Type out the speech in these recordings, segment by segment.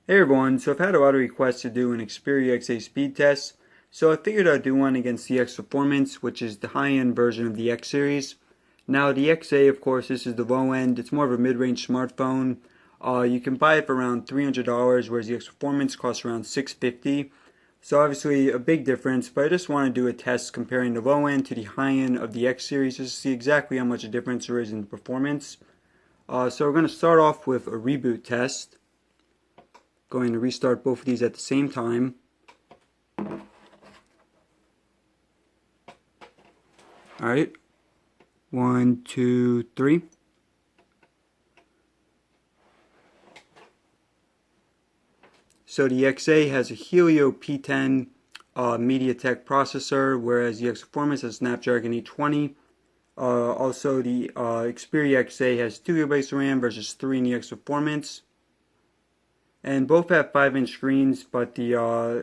Hey everyone, so I've had a lot of requests to do an Xperia XA speed test, so I figured I'd do one against the X Performance, which is the high-end version of the X series. Now the XA, of course, this is the low end, it's more of a mid-range smartphone. You can buy it for around $300, whereas the X Performance costs around $650. So obviously a big difference, but I just want to do a test comparing the low end to the high end of the X series just to see exactly how much a difference there is in performance. So we're going to start off with a reboot test. Going to restart both of these at the same time. Alright, 1, 2, 3. So the XA has a Helio P10 MediaTek processor, whereas the X Performance has Snapdragon 820. Also, the Xperia XA has 2 GB of RAM versus 3 in the X Performance. And both have 5-inch screens, but the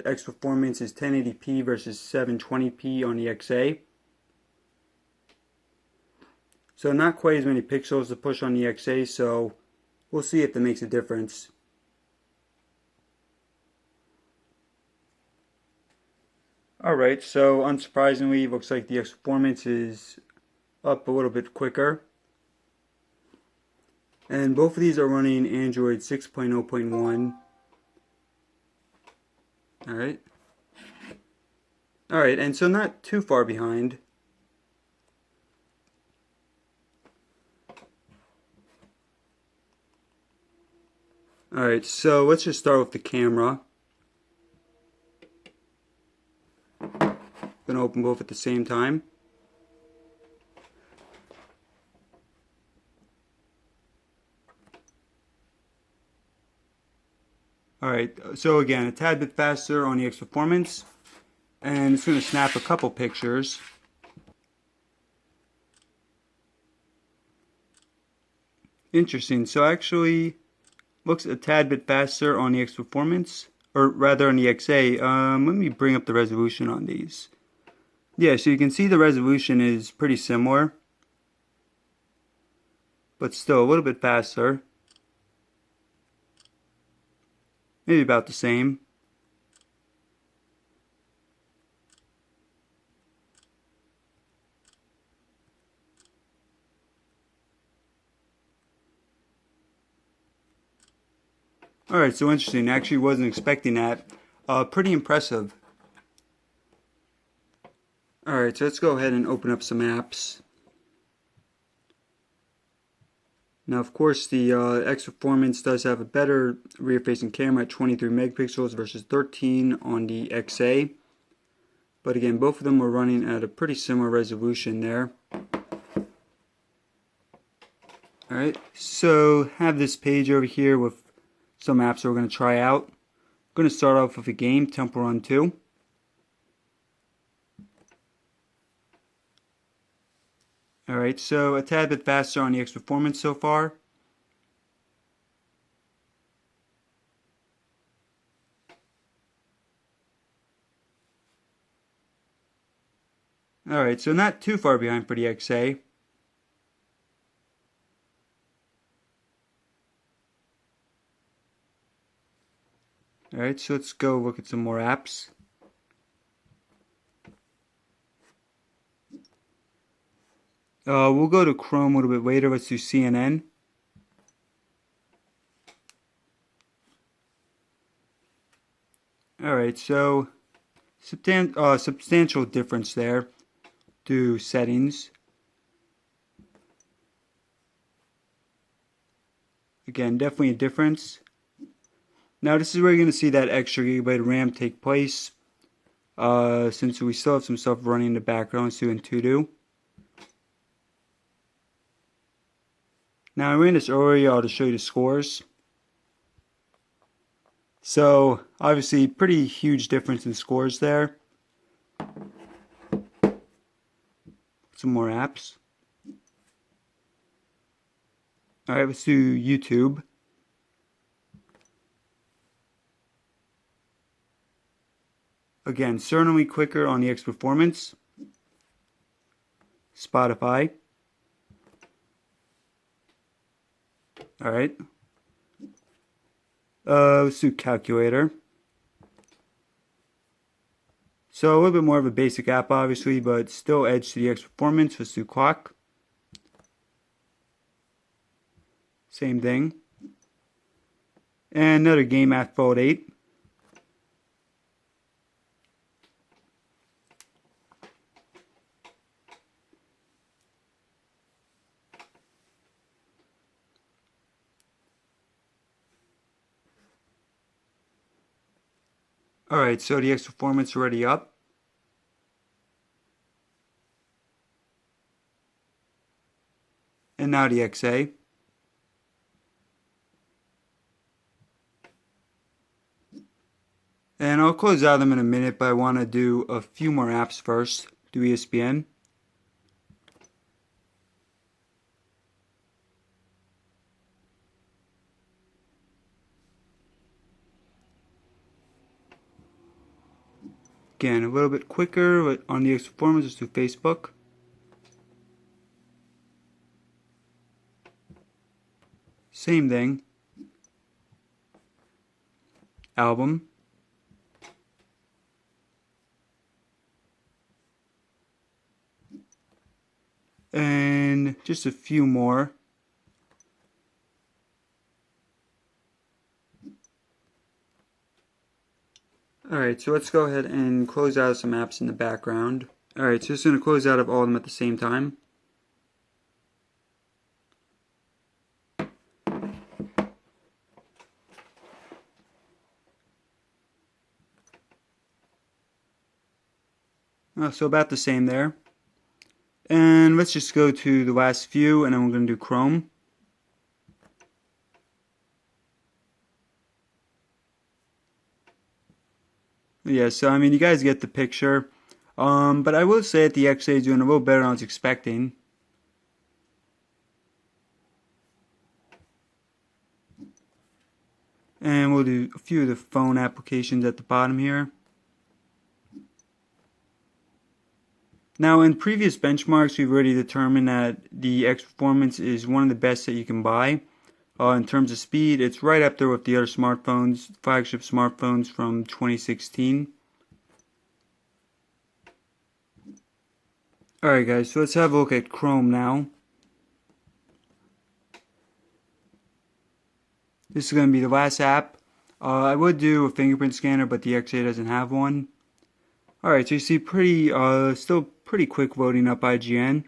X Performance is 1080p versus 720p on the XA. So not quite as many pixels to push on the XA, so we'll see if that makes a difference. Alright, so unsurprisingly, it looks like the X Performance is up a little bit quicker. And both of these are running Android 6.0.1. Alright. Alright, and so not too far behind. Alright, so let's just start with the camera. I'm going to open both at the same time. Alright, so again, a tad bit faster on the X Performance, and it's going to snap a couple pictures. Interesting, so actually looks a tad bit faster on the X Performance, or rather on the XA. Let me bring up the resolution on these. Yeah, so you can see the resolution is pretty similar, but still a little bit faster. Maybe about the same. Alright, so interesting. Actually wasn't expecting that. Pretty impressive. Alright, so let's go ahead and open up some apps. Now, of course, the X Performance does have a better rear-facing camera at 23 megapixels versus 13 on the XA. But again, both of them were running at a pretty similar resolution there. Alright, so have this page over here with some apps that we're going to try out. I'm going to start off with a game, Temple Run 2. Alright, so a tad bit faster on the X Performance so far. Alright, so not too far behind for the XA. Alright, so let's go look at some more apps. We'll go to Chrome a little bit later. Let's do CNN. Alright, so substantial difference there. Do settings. Again, definitely a difference. Now this is where you're going to see that extra gigabyte of RAM take place. Since we still have some stuff running in the background, let's do in to-do. Now I ran this earlier to show you the scores. So obviously pretty huge difference in scores there. Some more apps. Alright, let's do YouTube. Again, certainly quicker on the X Performance. Spotify. Alright. Let's do calculator. So a little bit more of a basic app, obviously, but still edge to the X Performance. Let's do clock. Same thing. And another game at Fold 8. Alright, so the X Performance is already up. And now the XA. And I'll close out them in a minute, but I want to do a few more apps first. Do ESPN. Again, a little bit quicker, but on the X Performance, let's do Facebook. Same thing. Album. And just a few more. Alright, so let's go ahead and close out some apps in the background. Alright, so just going to close out of all of them at the same time. So about the same there. And let's just go to the last few, and then we're going to do Chrome. Yeah, so I mean, you guys get the picture. But I will say that the XA is doing a little better than I was expecting. And we'll do a few of the phone applications at the bottom here. Now, in previous benchmarks, we've already determined that the X Performance is one of the best that you can buy. In terms of speed, it's right up there with the other smartphones, flagship smartphones from 2016. Alright guys, so let's have a look at Chrome now. This is going to be the last app. I would do a fingerprint scanner, but the XA doesn't have one. Alright, so you see still pretty quick loading up IGN.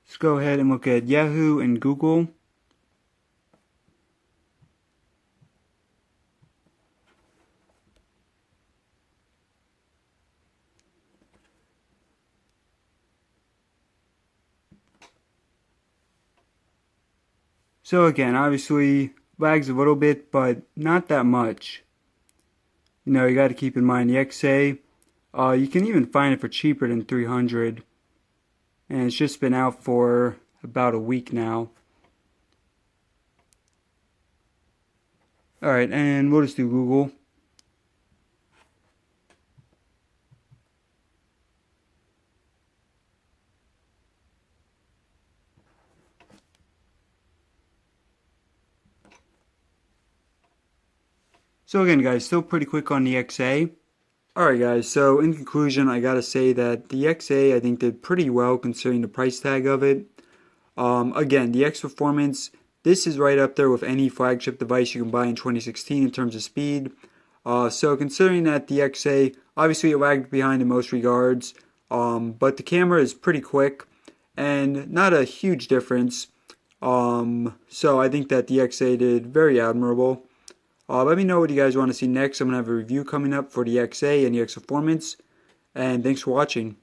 Let's go ahead and look at Yahoo and Google. So again, obviously lags a little bit, but not that much. You know, you got to keep in mind the XA. You can even find it for cheaper than $300. And it's just been out for about a week now. Alright, and we'll just do Google. So again guys, still pretty quick on the XA. Alright guys, so in conclusion, I gotta say that the XA I think did pretty well considering the price tag of it. Again, the X Performance, this is right up there with any flagship device you can buy in 2016 in terms of speed. So considering that the XA, obviously it lagged behind in most regards, but the camera is pretty quick and not a huge difference. So I think that the XA did very admirable. Let me know what you guys want to see next. I'm going to have a review coming up for the XA and the X Performance. And thanks for watching.